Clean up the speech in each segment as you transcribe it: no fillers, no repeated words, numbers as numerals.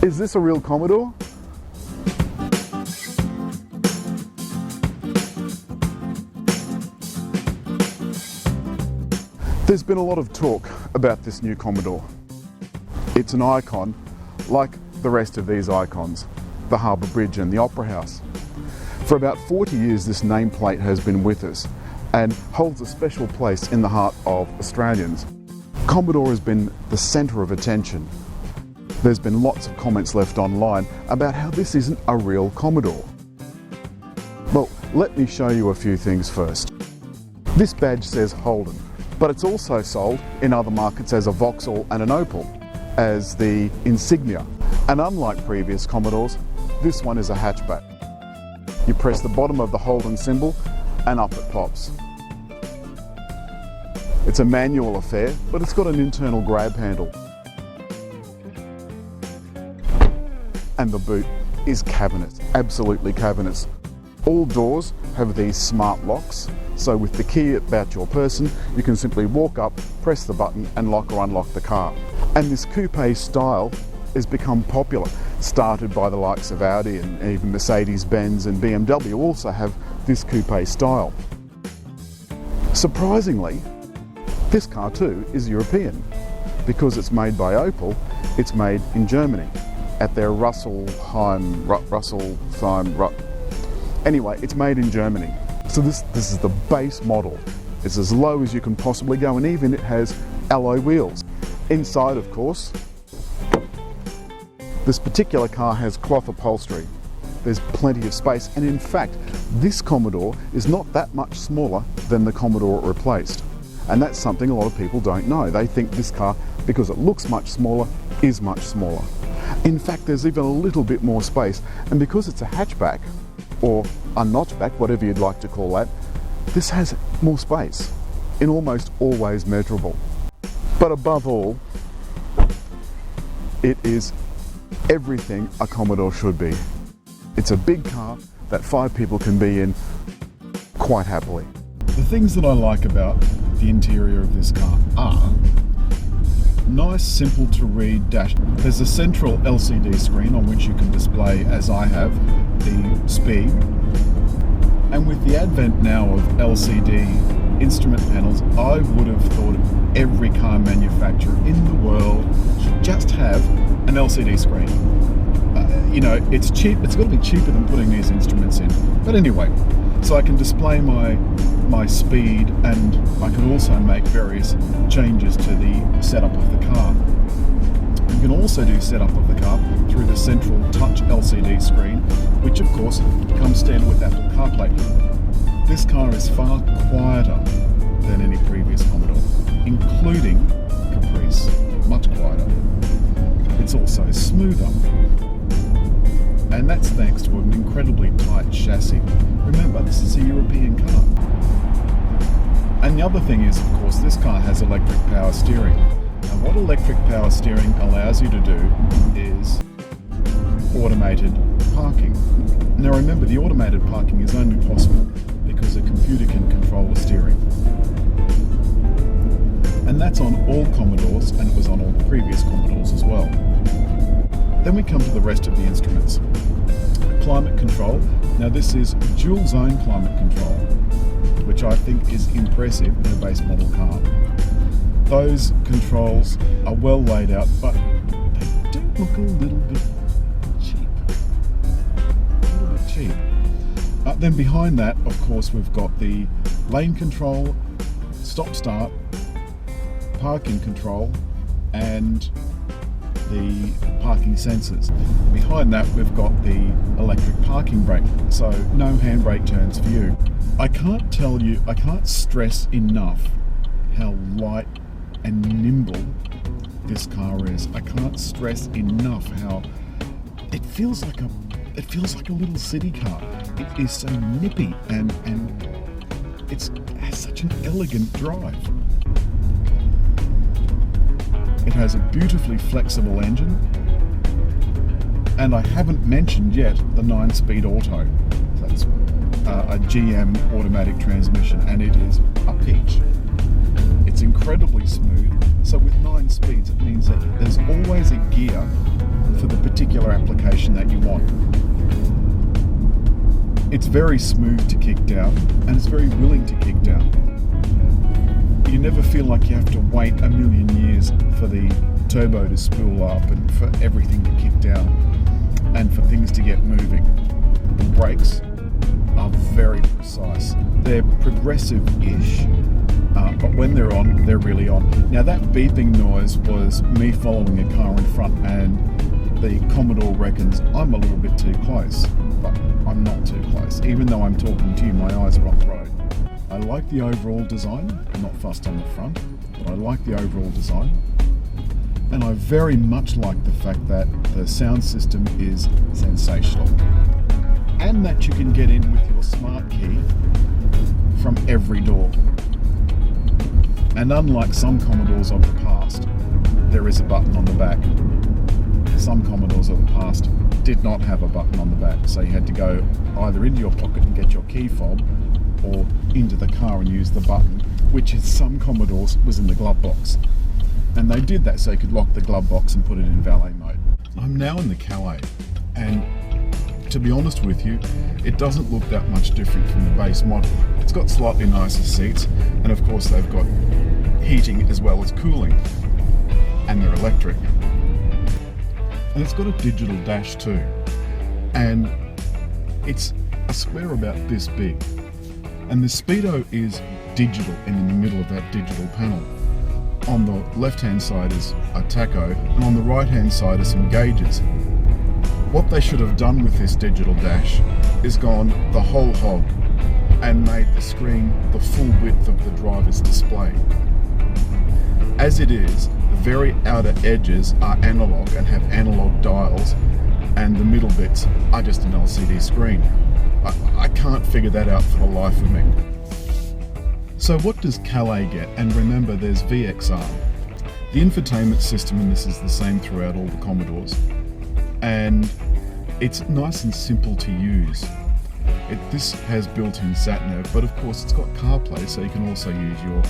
Is this a real Commodore? There's been a lot of talk about this new Commodore. It's an icon like the rest of these icons, the Harbour Bridge and the Opera House. For about 40 years this nameplate has been with us and holds a special place in the heart of Australians. Commodore has been the centre of attention. There's been lots of comments left online about how this isn't a real Commodore. Well, let me show you a few things first. This badge says Holden, but it's also sold in other markets as a Vauxhall and an Opel, as the Insignia. And unlike previous Commodores, this one is a hatchback. You press the bottom of the Holden symbol and up it pops. It's a manual affair, but it's got an internal grab handle. And the boot is cavernous, absolutely cavernous. All doors have these smart locks, so with the key about your person, you can simply walk up, press the button and lock or unlock the car. And this coupe style has become popular, started by the likes of Audi and even Mercedes-Benz and BMW also have this coupe style. Surprisingly, this car too is European. Because it's made by Opel, it's made in Germany at their Anyway, it's made in Germany. So this is the base model. It's as low as you can possibly go, and even it has alloy wheels. Inside, of course, this particular car has cloth upholstery. There's plenty of space, and in fact, this Commodore is not that much smaller than the Commodore it replaced. And that's something a lot of people don't know. They think this car, because it looks much smaller, is much smaller. In fact, there's even a little bit more space, and because it's a hatchback, or a notchback, whatever you'd like to call that, this has more space, in almost always measurable. But above all, it is everything a Commodore should be. It's a big car that 5 people can be in quite happily. The things that I like about the interior of this car are nice, simple to read dash. There's a central LCD screen on which you can display, as I have, the speed. And with the advent now of LCD instrument panels, I would have thought every car manufacturer in the world should just have an LCD screen. You know, it's cheap, it's got to be cheaper than putting these instruments in. But anyway, so I can display my speed, and I can also make various changes to the setup of the car. You can also do setup of the car through the central touch LCD screen, which of course comes standard with Apple CarPlay. This car is far quieter than any previous Commodore, including Caprice, much quieter. It's also smoother, and that's thanks to an incredibly tight chassis. Remember, this is a European car. And the other thing is, of course, this car has electric power steering. Now, what electric power steering allows you to do is automated parking. Now remember, the automated parking is only possible because a computer can control the steering. And that's on all Commodores, and it was on all previous Commodores as well. Then we come to the rest of the instruments. Climate control. Now this is dual zone climate control, which I think is impressive in a base model car. Those controls are well laid out, but they do look a little bit cheap. Then behind that, of course, we've got the lane control, stop start, parking control, and the parking sensors. Behind that, we've got the electric parking brake, so no handbrake turns for you. I can't stress enough how light and nimble this car is. I can't stress enough how it feels like a little city car. It is so nippy and it has such an elegant drive. It has a beautifully flexible engine, and I haven't mentioned yet the 9-speed auto. That's a GM automatic transmission, and it is a peach. It's It's incredibly smooth. So with 9 speeds, it means that there's always a gear for the particular application that you want. It's very smooth to kick down, and it's very willing to kick down. You never feel like you have to wait a million years for the turbo to spool up and for everything to kick down and for things to get moving. The brakes are very precise. They're progressive-ish, but when they're on, they're really on. Now that beeping noise was me following a car in front, and the Commodore reckons I'm a little bit too close, but I'm not too close. Even though I'm talking to you, my eyes are on the road. I like the overall design. I'm not fussed on the front, but I like the overall design. And I very much like the fact that the sound system is sensational, and that you can get in with your smart key from every door. And unlike some Commodores of the past, there is a button on the back. Some Commodores of the past did not have a button on the back, so you had to go either into your pocket and get your key fob, or into the car and use the button, which in some Commodores was in the glove box. And they did that so you could lock the glove box and put it in valet mode. I'm now in the Calais, and to be honest with you, it doesn't look that much different from the base model. It's got slightly nicer seats, and of course they've got heating as well as cooling, and they're electric. And it's got a digital dash too, and it's a square about this big. And the speedo is digital, and in the middle of that digital panel, on the left hand side is a tacho, and on the right hand side are some gauges. What they should have done with this digital dash is gone the whole hog and made the screen the full width of the driver's display. As it is, the very outer edges are analog and have analog dials, and the middle bits are just an LCD screen. I can't figure that out for the life of me. So what does Calais get? And remember, there's VXR. The infotainment system in this is the same throughout all the Commodores, and it's nice and simple to use. This has built-in sat-nav, but of course it's got CarPlay, so you can also use your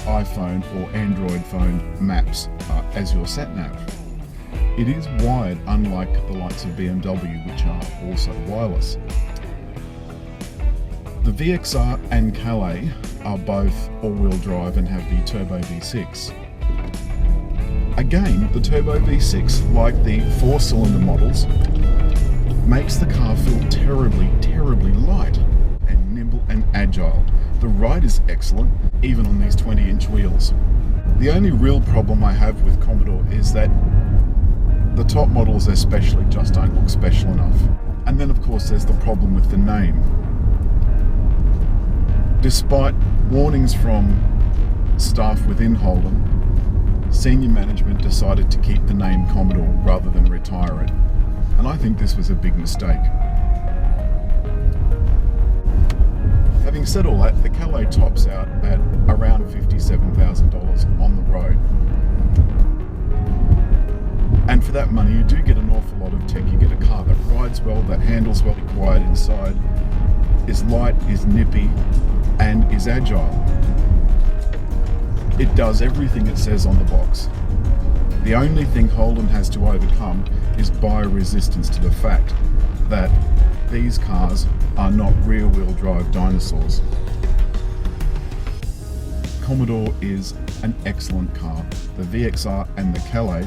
iPhone or Android phone maps as your sat-nav. It is wired, unlike the likes of BMW, which are also wireless. The VXR and Calais are both all-wheel drive and have the turbo V6. Again, the turbo V6, like the 4-cylinder models, makes the car feel terribly, terribly light and nimble and agile. The ride is excellent, even on these 20-inch wheels. The only real problem I have with Commodore is that the top models especially just don't look special enough. And then of course there's the problem with the name. Despite warnings from staff within Holden, senior management decided to keep the name Commodore rather than retire it. And I think this was a big mistake. Having said all that, the Calais tops out at around $57,000 on the road. And for that money, you do get an awful lot of tech. You get a car that rides well, that handles well, quiet inside, is light, is nippy, and is agile. It does everything it says on the box. The only thing Holden has to overcome is bio-resistance to the fact that these cars are not rear-wheel drive dinosaurs. Commodore is an excellent car. The VXR and the Calais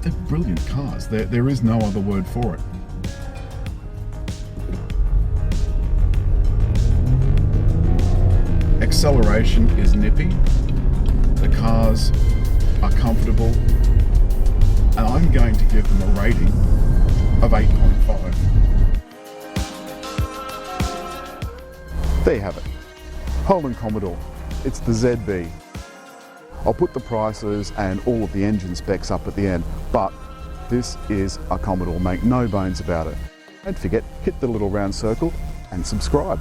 they're brilliant cars. There is no other word for it. Acceleration is nippy. The cars are comfortable, and I'm going to give them a rating of 8.5. There you have it. Holden Commodore. It's the ZB. I'll put the prices and all of the engine specs up at the end, but this is a Commodore, make no bones about it. Don't forget, hit the little round circle and subscribe.